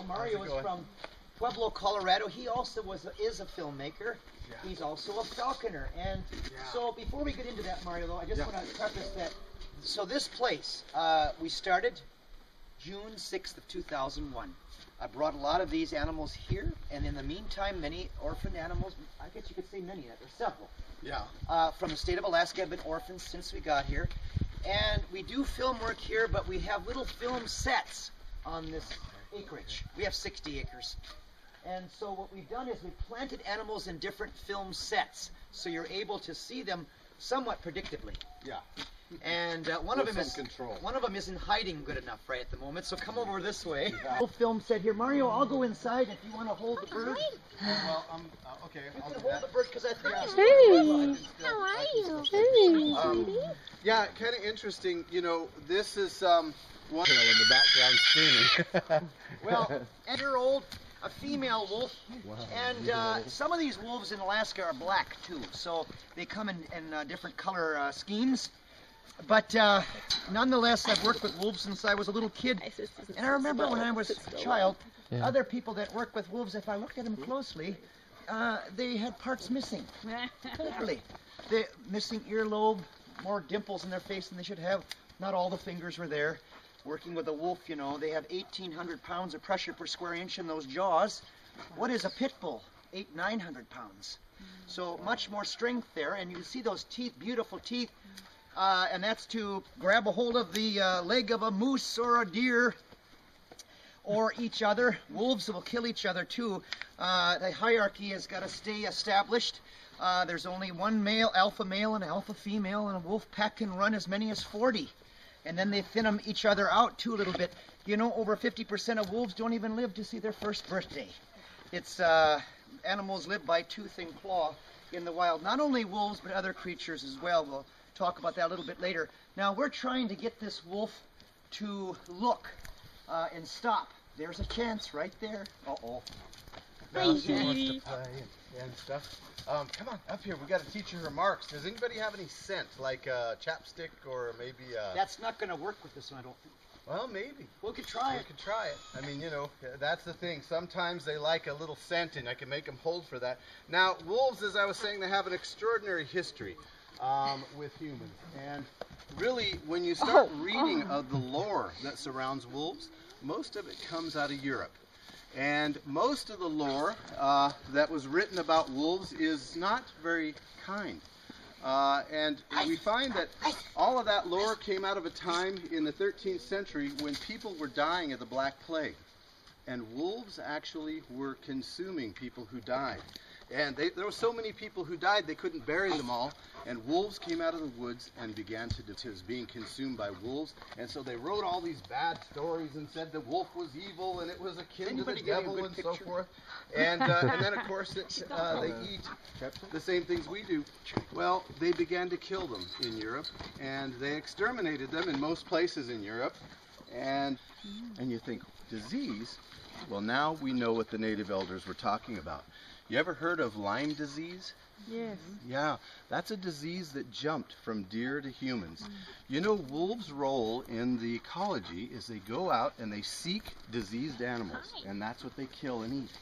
Mario is from Pueblo, Colorado. He also is a filmmaker. Yeah. He's also a falconer. And so before we get into that, Mario, though, I just want to preface that. So this place, we started June 6th of 2001. I brought a lot of these animals here, and in the meantime, many orphaned animals, I guess you could say many, there's several. Yeah. From the state of Alaska have been orphaned since we got here. And we do film work here, but we have little film sets on this acreage. We have 60 acres. And so what we've done is we've planted animals in different film sets, so you're able to see them somewhat predictably. Yeah. And one of them isn't hiding good enough right at the moment, so come over this way. Yeah. Film set here. Mario, I'll go inside if you want to hold the bird. Well, okay. You can hold the bird because I think. Hey, how are you? Hey. Yeah, kind of interesting. You know, this is one in the background screaming. Well, and you're old. A female wolf, and some of these wolves in Alaska are black too, so they come in different color schemes. But nonetheless, I've worked with wolves since I was a little kid, and I remember when I was a child, other people that work with wolves, if I looked at them closely, they had parts missing, totally. They're missing earlobe, more dimples in their face than they should have. Not all the fingers were there. Working with a wolf, you know, they have 1,800 pounds of pressure per square inch in those jaws. What is a pit bull? 900 pounds. So much more strength there, and you can see those teeth, beautiful teeth, and that's to grab a hold of the leg of a moose or a deer or each other. Wolves will kill each other too. The hierarchy has got to stay established. There's only one male, alpha male and alpha female, and a wolf pack can run as many as 40. And then they thin them each other out too a little bit. You know, over 50% of wolves don't even live to see their first birthday. It's animals live by tooth and claw in the wild. Not only wolves, but other creatures as well. We'll talk about that a little bit later. Now, we're trying to get this wolf to look and stop. There's a chance right there. Uh-oh. Now she wants to play and stuff. Come on, up here. We got to teach her marks. Does anybody have any scent, like chapstick or maybe? That's not going to work with this one, I don't think. Well, maybe. We could try it. We could try it. I mean, you know, that's the thing. Sometimes they like a little scent, and I can make them hold for that. Now, wolves, as I was saying, they have an extraordinary history with humans. And really, when you start reading of the lore that surrounds wolves, most of it comes out of Europe. And most of the lore that was written about wolves is not very kind. And we find that all of that lore came out of a time in the 13th century when people were dying of the Black Plague. And wolves actually were consuming people who died. And there were so many people who died they couldn't bury them all. And wolves came out of the woods and began to being consumed by wolves. And so they wrote all these bad stories and said the wolf was evil and it was akin to the devil and so forth. And then of course they eat the same things we do. Well, they began to kill them in Europe, and they exterminated them in most places in Europe. And you think, disease? Well, now we know what the native elders were talking about. You ever heard of Lyme disease? Yes. Yeah, that's a disease that jumped from deer to humans. You know, wolves' role in the ecology is they go out and they seek diseased animals, and that's what they kill and eat.